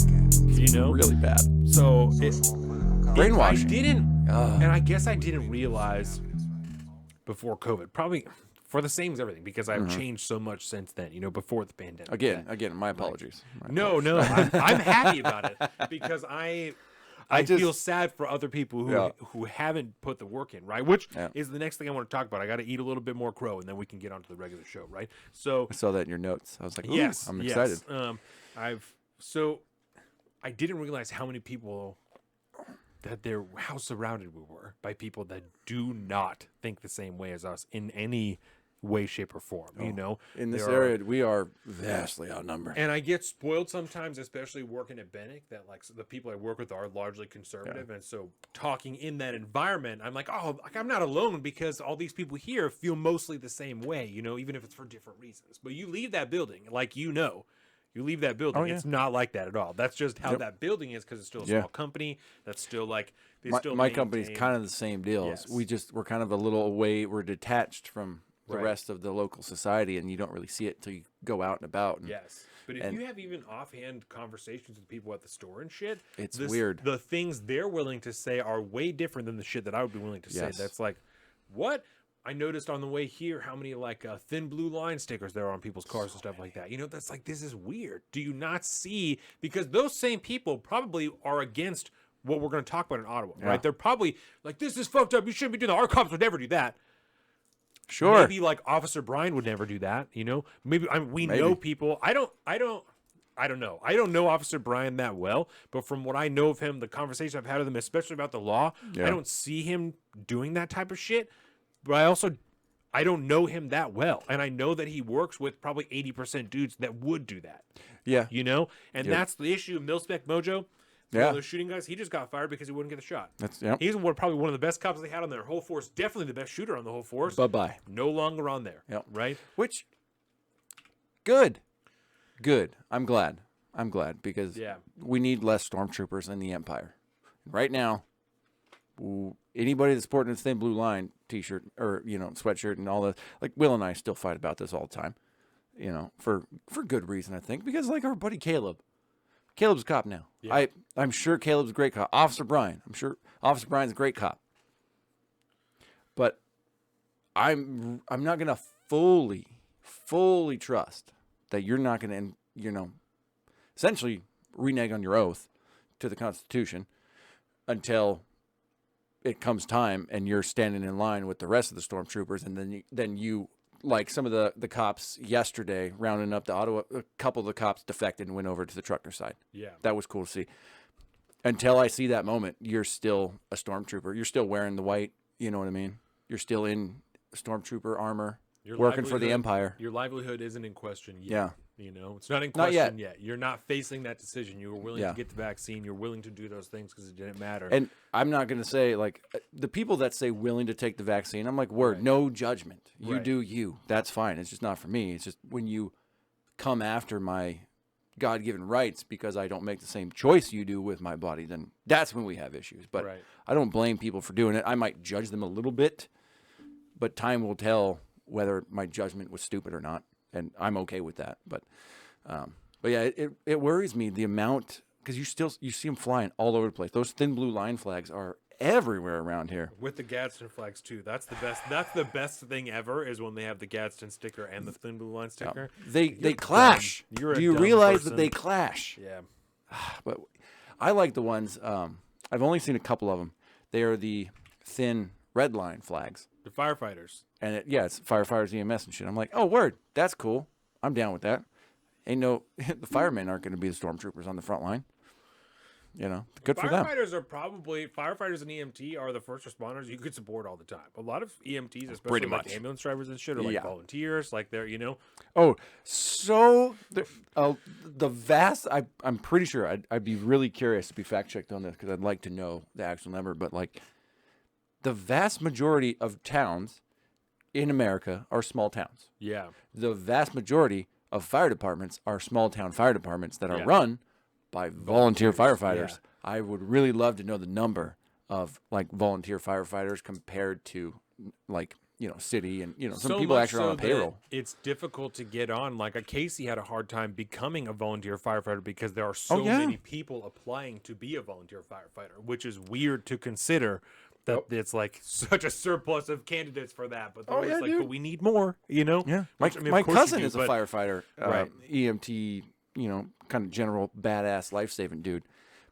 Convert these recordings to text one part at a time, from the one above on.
You know, really bad. so Brainwashing. I didn't, and I guess I didn't realize before COVID, probably for the same as everything, because I've changed so much since then. You know, before the pandemic. Again, my apologies. No, I'm happy about it because I feel sad for other people who haven't put the work in, right? Which is the next thing I want to talk about. I got to eat a little bit more crow, and then we can get onto the regular show, right? So I saw that in your notes. I was like, ooh, yes, I'm excited. I didn't realize how many people how surrounded we were by people that do not think the same way as us in any way, shape, or form. You know, in this area, we are vastly outnumbered. And I get spoiled sometimes, especially working at Bennick, that like the people I work with are largely conservative, and so talking in that environment, I'm like, oh, like I'm not alone because all these people here feel mostly the same way. You know, even if it's for different reasons. But you leave that building, like you leave that building. It's not like that at all. That's just how that building is because it's still a small company. That's still like my company's kind of the same deal. Yes. We're kind of a little away. We're detached from the rest of the local society, and you don't really see it until you go out and about. Yes. But if you have even offhand conversations with people at the store and shit, it's weird. The things they're willing to say are way different than the shit that I would be willing to say. That's like, what? I noticed on the way here how many like thin blue line stickers there are on people's cars and stuff like that. You know, that's like, this is weird. Do you not see? Because those same people probably are against what we're going to talk about in Ottawa, right? They're probably like, this is fucked up. You shouldn't be doing that. Our cops would never do that. Sure. Maybe like Officer Brian would never do that. You know, maybe we know people. I don't know. I don't know Officer Brian that well, but from what I know of him, the conversation I've had with him, especially about the law, I don't see him doing that type of shit. But I don't know him that well. And I know that he works with probably 80% dudes that would do that. Yeah. You know? And that's the issue. Mil-Spec Mojo, one of those shooting guys, he just got fired because he wouldn't get the shot. He's probably one of the best cops they had on their whole force. Definitely the best shooter on the whole force. Bye-bye. No longer on there. Right? Which, good. I'm glad because we need less stormtroopers in the Empire. Right now, anybody that's sporting a thin blue line t-shirt or, sweatshirt and all that, like Will and I still fight about this all the time, for good reason, I think, because like our buddy Caleb's a cop now. Yeah. I'm sure Caleb's a great cop. Officer Brian, I'm sure Officer Brian's a great cop. But I'm not going to fully trust that you're not going to, essentially renege on your oath to the Constitution until it comes time and you're standing in line with the rest of the stormtroopers, and then you like some of the cops yesterday rounding up the Ottawa, a couple of the cops defected and went over to the trucker side. Yeah, that was cool to see. Until I see that moment, you're still a stormtrooper. You're still wearing the white. You know what I mean? You're still in stormtrooper armor, working for the Empire. Your livelihood isn't in question yet. Yeah. It's not in question yet. You're not facing that decision. You were willing to get the vaccine. You're willing to do those things because it didn't matter. And I'm not going to say, like, the people that say willing to take the vaccine, I'm like, no judgment. You do you. That's fine. It's just not for me. It's just when you come after my God-given rights because I don't make the same choice you do with my body, then that's when we have issues. But I don't blame people for doing it. I might judge them a little bit, but time will tell whether my judgment was stupid or not. And I'm okay with that, but yeah, it worries me the amount, because you see them flying all over the place. Those thin blue line flags are everywhere around here. With the Gadsden flags too. That's the best. That's the best thing ever is when they have the Gadsden sticker and the thin blue line sticker. They clash. Do you realize that they clash? Yeah. But I like the ones. I've only seen a couple of them. They are the thin red line flags. The firefighters. And it's firefighters, EMS, and shit. I'm like, oh, word, that's cool. I'm down with that. The firemen aren't going to be the stormtroopers on the front line. Good for them. Firefighters and EMT are the first responders you could support all the time. A lot of EMTs, especially like ambulance drivers and shit, are like volunteers, like they're, Oh, so the vast, I'm pretty sure, I'd be really curious to be fact checked on this because I'd like to know the actual number, but like the vast majority of towns in America are small towns. Yeah. The vast majority of fire departments are small town fire departments that are run by volunteer firefighters. Yeah. I would really love to know the number of like volunteer firefighters compared to like city, and some So people much actually are on so payroll. that it's difficult to get on. Like a Casey had a hard time becoming a volunteer firefighter because there are so many people applying to be a volunteer firefighter, which is weird to consider that it's like such a surplus of candidates for that. But they're always like, but we need more, Yeah. My cousin is a firefighter, Right. EMT, kind of general badass life-saving dude.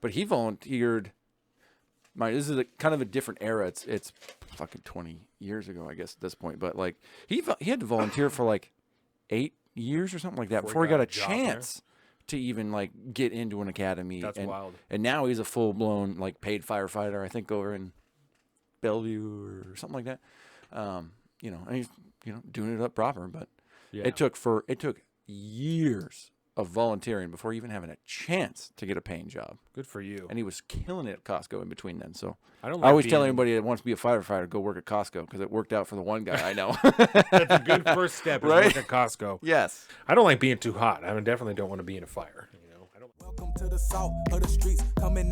But he volunteered. This is kind of a different era. It's fucking 20 years ago, I guess, at this point. But like he had to volunteer for like 8 years or something like that before he got a chance to even like get into an academy. That's wild. And now he's a full-blown like paid firefighter, I think, over in Bellevue or something like that. And he's doing it up proper. But it took years of volunteering before even having a chance to get a paying job. Good for you. And he was killing it at Costco in between then. So I always tell anybody that wants to be a firefighter, go work at Costco, because it worked out for the one guy I know. That's a good first step. Is work at Costco. Yes. I don't like being too hot. I definitely don't want to be in a fire. Welcome to the south of the streets, coming